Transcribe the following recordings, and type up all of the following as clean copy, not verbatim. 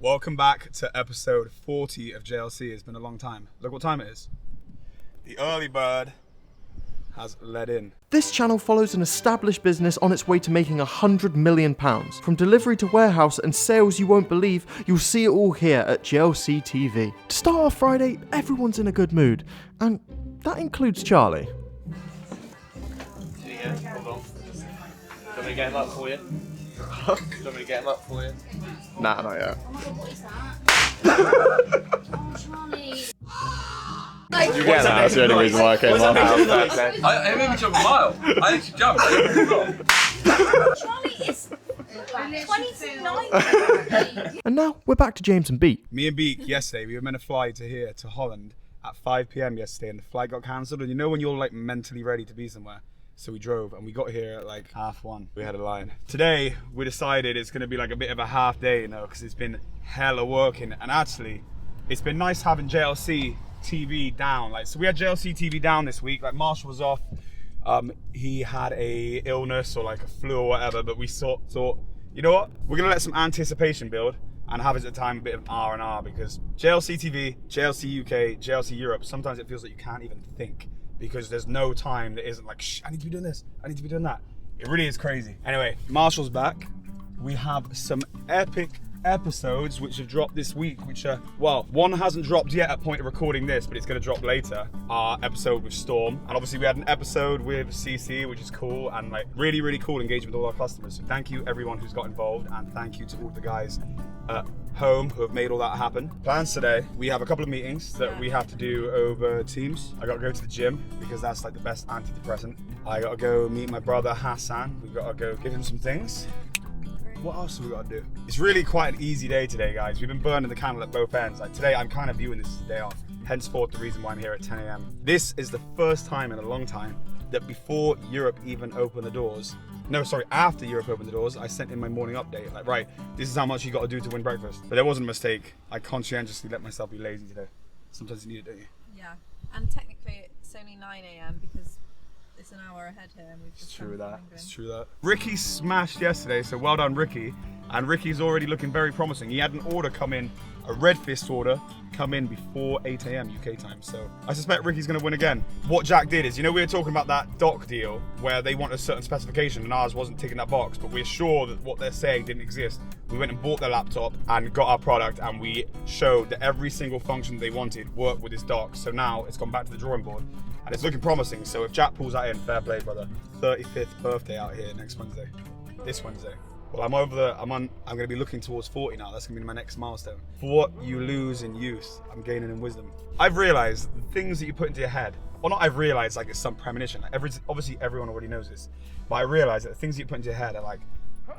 Welcome back to episode 40 of JLC. It's been a long time. Look what time it is. The early bird has let in. This channel follows an established business on its way to making £100 million. From delivery to warehouse and sales you won't believe, you'll see it all here at JLC TV. To start off Friday, everyone's in a good mood, and that includes Charlie. Yeah, hold on. Do you want me to get him up for you? Do you want me to get him up for you? Nah, not yet. You get that? That's the only reason why I came up. It made me jump a mile. I actually jumped. Charlie is 29. And now we're back to James and Beat. Me and Beak, yesterday, we were meant to fly to here, to Holland, at 5 p.m. yesterday, and the flight got cancelled. And you know when you're like mentally ready to be somewhere? So we drove and we got here at like 1:30. We had a line. Today, we decided it's gonna be like a bit of a half day, you know, because it's been hella working. And actually, it's been nice having JLC TV down. Like, so we had JLC TV down this week. Like, Marshall was off. He had a illness or like a flu or whatever, but we thought, you know what? We're gonna let some anticipation build and have at the time a bit of R&R, because JLC TV, JLC UK, JLC Europe, sometimes it feels like you can't even think, because there's no time that isn't like, shh, I need to be doing this, I need to be doing that. It really is crazy. Anyway, Marshall's back. We have some epic episodes which have dropped this week, which are, well, one hasn't dropped yet at point of recording this, but it's going to drop later. Our episode with Storm, and obviously we had an episode with CC, which is cool, and like really cool engagement with all our customers. So thank you everyone who's got involved, and thank you to all the guys at home who have made all that happen. Plans today, we have a couple of meetings that we have to do over Teams. I got to go to the gym because that's like the best antidepressant. I got to go meet my brother Hassan. We got to go give him some things. What else have we got to do? It's really quite an easy day today, guys. We've been burning the candle at both ends. Like today, I'm kind of viewing this as a day off. Henceforth, the reason why I'm here at 10 a.m. This is the first time in a long time that before Europe even opened the doors, after Europe opened the doors, I sent in my morning update. Like, right, this is how much you got to do to win breakfast. But there wasn't a mistake. I conscientiously let myself be lazy today. Sometimes you need it, don't you? Yeah, and technically it's only 9 a.m. because it's an hour ahead here and we've just It's true that. England. It's true that. Ricky smashed yesterday, so well done, Ricky. And Ricky's already looking very promising. He had an order come in, a red fist order, come in before 8 a.m. UK time. So I suspect Ricky's going to win again. What Jack did is, you know, we were talking about that dock deal where they want a certain specification and ours wasn't ticking that box, but we're sure that what they're saying didn't exist. We went and bought their laptop and got our product, and we showed that every single function they wanted worked with this dock. So now it's gone back to the drawing board and it's looking promising. So if Jack pulls that in, fair play, brother. 35th birthday out here next Wednesday. This Wednesday. Well, I'm going to be looking towards 40 now. That's going to be my next milestone. For what you lose in youth, I'm gaining in wisdom. I've realized the things that you put into your head, well, not I've realized like it's some premonition. Like obviously everyone already knows this, but I realized that the things that you put into your head are like,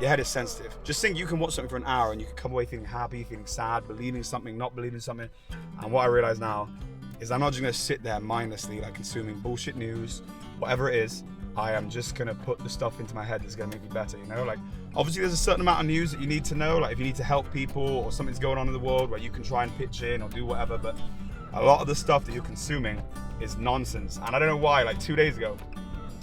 your head is sensitive. Just think you can watch something for an hour and you can come away feeling happy, feeling sad, believing something, not believing something. And what I realize now is I'm not just going to sit there mindlessly like consuming bullshit news, whatever it is. I am just gonna put the stuff into my head that's gonna make me better, you know? Like, obviously there's a certain amount of news that you need to know, like if you need to help people or something's going on in the world where you can try and pitch in or do whatever, but a lot of the stuff that you're consuming is nonsense. And I don't know why, like 2 days ago,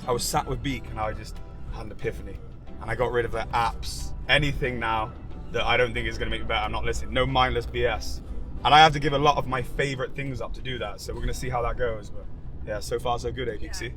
I was sat with Beak and I just had an epiphany. And I got rid of the apps, anything now that I don't think is gonna make me better, I'm not listening. No mindless BS. And I have to give a lot of my favorite things up to do that, so we're gonna see how that goes. But yeah, so far so good, Beaksy.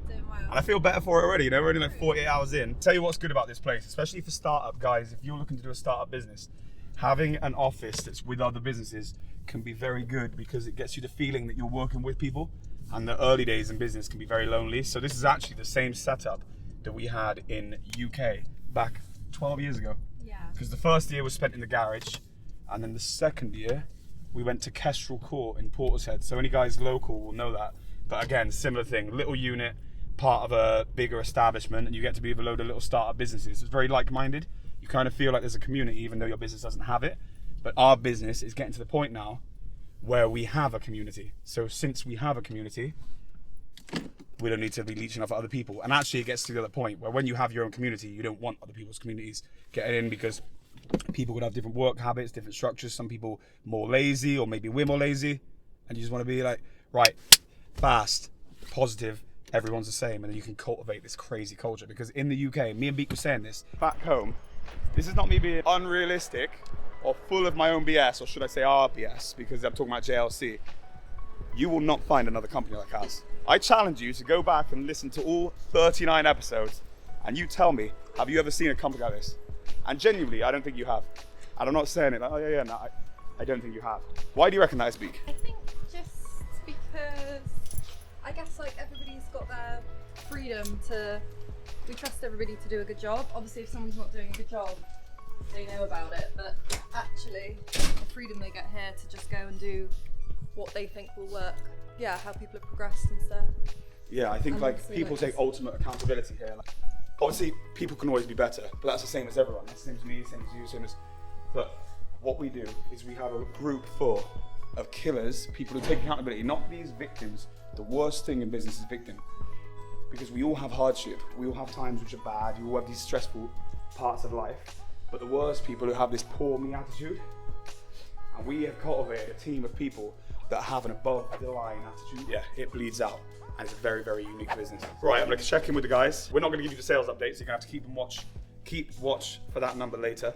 And I feel better for it already, you know, we're only like 48 hours in. Tell you what's good about this place, especially for startup guys, if you're looking to do a startup business, having an office that's with other businesses can be very good because it gets you the feeling that you're working with people, and the early days in business can be very lonely. So this is actually the same setup that we had in UK back 12 years ago. Yeah. Because the first year was spent in the garage, and then the second year we went to Kestrel Court in Portishead. So any guys local will know that. But again, similar thing, little unit, part of a bigger establishment, and you get to be with a load of little startup businesses. It's very like-minded. You kind of feel like there's a community even though your business doesn't have it. But our business is getting to the point now where we have a community. So since we have a community, we don't need to be leeching off other people. And actually it gets to the other point where when you have your own community, you don't want other people's communities getting in, because people would have different work habits, different structures. Some people more lazy, or maybe we're more lazy, and you just want to be like, right, fast, positive, everyone's the same, and then you can cultivate this crazy culture. Because in the UK, me and Beak were saying this, back home, this is not me being unrealistic, or full of my own BS, or should I say our BS, because I'm talking about JLC, you will not find another company like ours. I challenge you to go back and listen to all 39 episodes, and you tell me, have you ever seen a company like this? And genuinely, I don't think you have. And I'm not saying it like, oh yeah, no, I don't think you have. Why do you reckon that is, Beak? I think just because I guess like everybody's got their freedom to, we trust everybody to do a good job. Obviously if someone's not doing a good job, they know about it, but actually the freedom they get here to just go and do what they think will work. Yeah, how people have progressed and stuff. Yeah, I think And like obviously, people like, take ultimate accountability here. Like, obviously people can always be better, but that's the same as everyone. That's the same as me, same as you, same as, but what we do is we have a group full of killers, people who take accountability, not these victims. The worst thing in business is victim. Because we all have hardship, we all have times which are bad, you all have these stressful parts of life. But the worst people who have this poor me attitude. And we have cultivated a team of people that have an above the line attitude. Yeah, it bleeds out. And it's a very, very unique business. Right, I'm gonna check in with the guys. We're not gonna give you the sales updates, you're gonna have to keep watch for that number later.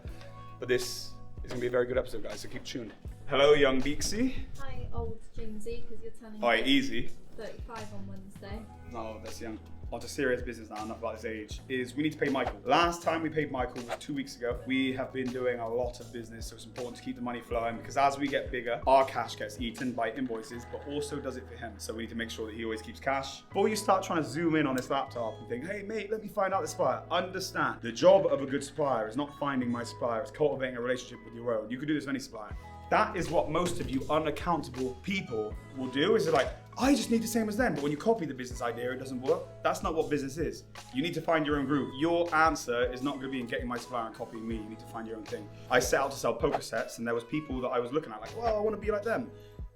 But this is gonna be a very good episode, guys, so keep tuned. Hello, young Beaksy. Hi, old Jamesy, because you're turning Alright, easy. 35 on Wednesday. No, that's young. On to serious business now, enough about his age, is we need to pay Michael. Last time we paid Michael was 2 weeks ago. We have been doing a lot of business, so it's important to keep the money flowing because as we get bigger, our cash gets eaten by invoices, but also does it for him. So we need to make sure that he always keeps cash. Before you start trying to zoom in on this laptop and think, hey mate, let me find out the supplier. Understand, the job of a good supplier is not finding my supplier, it's cultivating a relationship with your own. You could do this with any supplier. That is what most of you unaccountable people will do, is like, I just need the same as them. But when you copy the business idea, it doesn't work. That's not what business is. You need to find your own group. Your answer is not going to be in getting my supplier and copying me. You need to find your own thing. I set out to sell poker sets and there was people that I was looking at like, well, I want to be like them.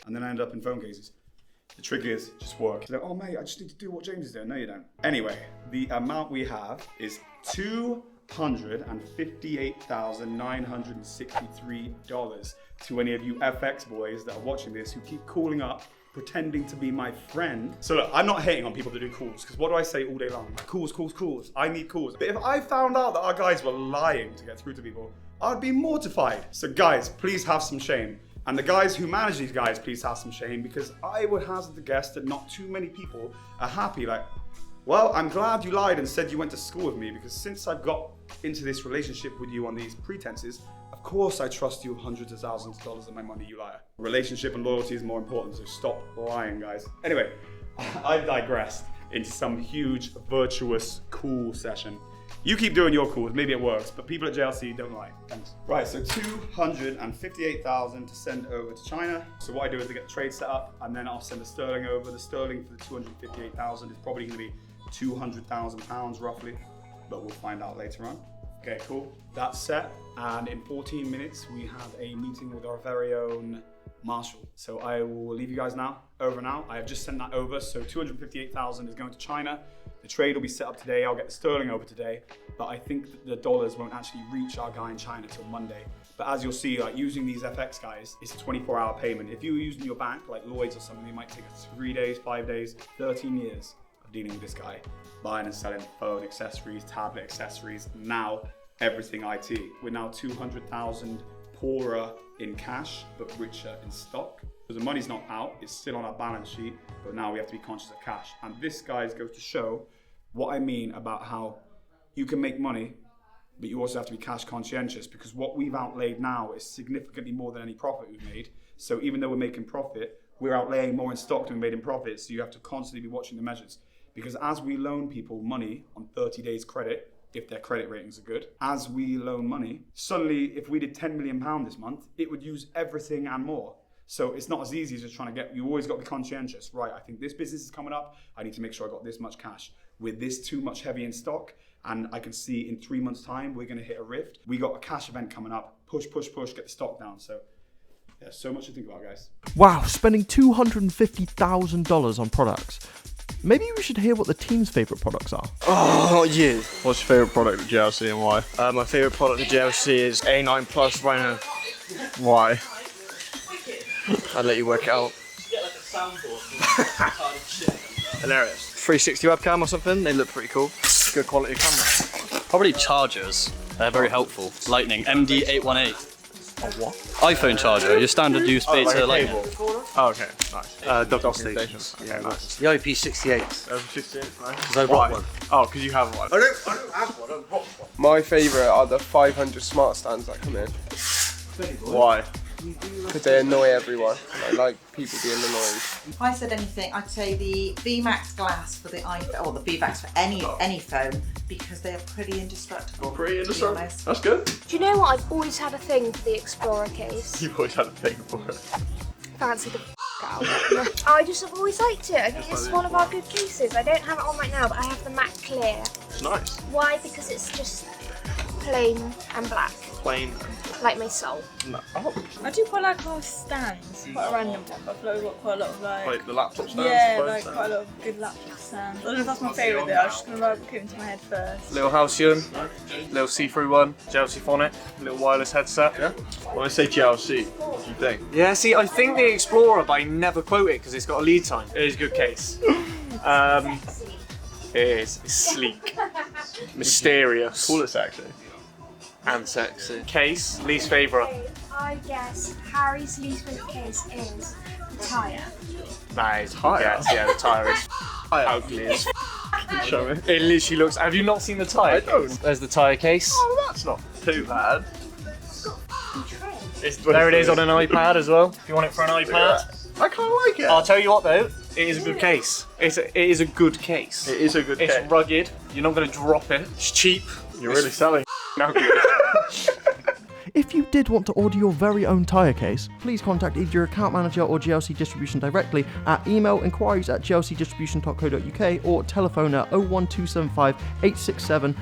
And then I end up in phone cases. The trick is just work. Like, oh mate, I just need to do what James is doing. No, you don't. Anyway, the amount we have is $258,963 to any of you FX boys that are watching this who keep calling up pretending to be my friend. So look, I'm not hating on people that do calls, because what do I say all day long? Like, calls. I need calls. But if I found out that our guys were lying to get through to people, I'd be mortified. So guys, please have some shame. And the guys who manage these guys, please have some shame, because I would hazard to guess that not too many people are happy. Like, well, I'm glad you lied and said you went to school with me, because since I've got into this relationship with you on these pretenses, of course I trust you hundreds of thousands of dollars of my money, you liar. Relationship and loyalty is more important, so stop lying, guys. Anyway, I digressed into some huge, virtuous, cool session. You keep doing your calls, maybe it works, but people at JLC don't lie. Thanks. Right, so $258,000 to send over to China. So what I do is I get the trade set up, and then I'll send the sterling over. The sterling for the $258,000 is probably gonna be £200,000 roughly, but we'll find out later on. Okay, cool. That's set, and in 14 minutes, we have a meeting with our very own Marshall. So I will leave you guys now, over now. I have just sent that over, so $258,000 is going to China. The trade will be set up today. I'll get the sterling over today, but I think that the dollars won't actually reach our guy in China till Monday. But as you'll see, like using these FX guys, it's a 24-hour payment. If you were using your bank, like Lloyd's or something, it might take us 3 days, 5 days, 13 years of dealing with this guy. Buying and selling phone accessories, tablet accessories, now everything IT. We're now 200,000 poorer in cash, but richer in stock. So the money's not out, it's still on our balance sheet, but now we have to be conscious of cash. And this, guys, goes to show what I mean about how you can make money, but you also have to be cash conscientious, because what we've outlaid now is significantly more than any profit we've made. So even though we're making profit, we're outlaying more in stock than we made in profit. So you have to constantly be watching the measures. Because as we loan people money on 30 days credit, if their credit ratings are good, as we loan money, suddenly if we did £10 million this month, it would use everything and more. So it's not as easy as just trying to get, you always got to be conscientious. Right, I think this business is coming up, I need to make sure I got this much cash. With this too much heavy in stock, and I can see in 3 months time, we're gonna hit a rift. We got a cash event coming up, push, get the stock down. So yeah, so much to think about, guys. Wow, spending $250,000 on products. Maybe we should hear what the team's favourite products are. Oh, you. What's your favourite product at JLC and why? My favourite product at JLC is A9 Plus Rhino. Why? I'll let you work it out. Hilarious. 360 webcam or something, they look pretty cool. Good quality camera. Probably chargers. They're very helpful. Lightning, MD818. what? iPhone charger, your standard USB to like Oh, okay, nice. docking Station. stations. Okay, nice. The IP68. 68, nice. Because I bought one. Oh, because you have one. I don't have one. I've got one. My favourite are the 500 smart stands that come in. Why? Because they annoy everyone. I like people being annoying. If I said anything, I'd say the VMAX glass for the iPhone, or the VMAX for any phone, because they are pretty indestructible. Pretty to be honest. That's good. Do you know what? I've always had a thing for the Explorer case. You've always had a thing for it. Fancy the out of it. I just have always liked it. I think it's one of our good cases. I don't have it on right now, but I have the matte clear. It's nice. Why? Because it's just plain and black. Plain. Like my soul. No. Oh, I do quite like our stands. Quite a random one, but I feel like we've got quite a lot of like the laptop stands. yeah, like quite a lot of good laptop stands. I don't know if that's my favourite bit. I was just gonna put it into my head first. Little halcyon, little see-through one, JLC phonic, little wireless headset. Yeah. When I say JLC, what do you think? Yeah, see, I think the Explorer, but I never quote it because it's got a lead time. It is a good case. It is. It's sleek, mysterious, Call it sexy. and sexy. Case, least favourite. I guess Harry's least favourite case is the tyre. That is Tyre? yeah, the tyre is ugly as Show me. It literally looks. Have you not seen the tyre? I don't. Case? There's the tyre case. Oh, that's not too bad. There it is on an iPad as well. If you want it for an iPad. I kind of like it. I'll tell you what though, it is a good case. It is a good case. It is a good It's case. rugged. You're not going to drop it. It's cheap. You're really selling. No good. If you did want to order your very own tyre case, please contact either your account manager or JLC Distribution directly at email inquiries@jlcdistribution.co.uk or telephone at 01275 867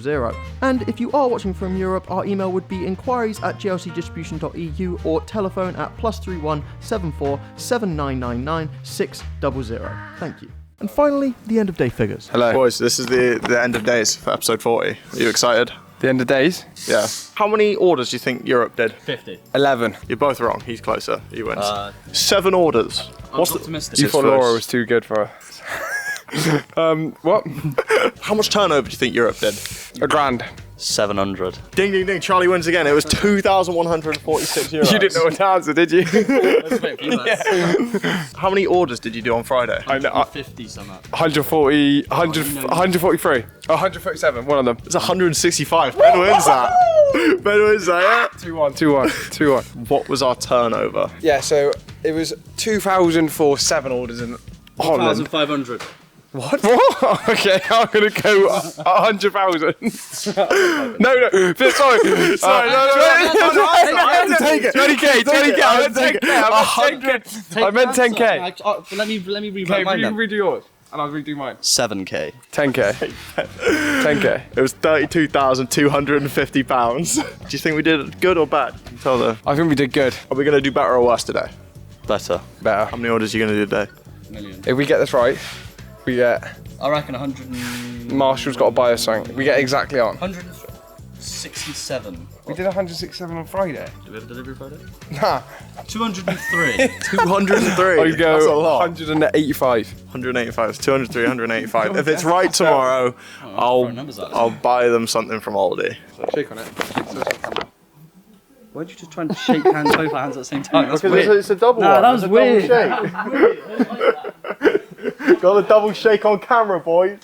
000. And if you are watching from Europe, our email would be inquiries@jlcdistribution.eu or telephone at +31 74 7999 600. Thank you. And finally, the end of day figures. Hello. Boys, this is the end of days for episode 40. Are you excited? The end of days? Yeah. How many orders do you think Europe did? 50. 11. You're both wrong. He's closer. He wins. 7 orders. What's optimistic. the... You thought Laura was too good for her. What? How much turnover do you think Europe did? £1,000. 700. Ding, ding, ding. Charlie wins again. It was 2,146 euros. You didn't know what to answer, did you? How many orders did you do on Friday? I know. 50 something. 140, 143. Oh, 137, one of them. It's 165. Ben wins that. Ben wins that, yeah? 2-1. What was our turnover? Yeah, so it was 2,000 for 7 orders in Holland. 1,500. What? Okay, I'm gonna go 100,000. No, sorry. Sorry, no. I have to take it. 20k. I meant 10k. I meant 10k. Let me rewrite Okay, mine then. redo yours, and I'll redo mine. 7k. 10k. 10k. It was £32,250. Do you think we did good or bad? Tell them. I think we did good. Are we going to do better or worse today? Better. Better. How many orders are you going to do today? Million. If we get this right, we get. I reckon 100. Marshall's got to buy us something. We get exactly on. 167. We did 167 on Friday. Do we have a delivery Friday? Nah. 203. 203. I'd go That's a lot. 185. 185. It's 203, 185. If it's right tomorrow, I'll buy them something from Aldi. Shake on it. Why'd you just try and shake hands, both hands at the same time? That's Because weird. it's a double Nah, one. that was It's a weird. double shake. Got a double shake on camera, boys.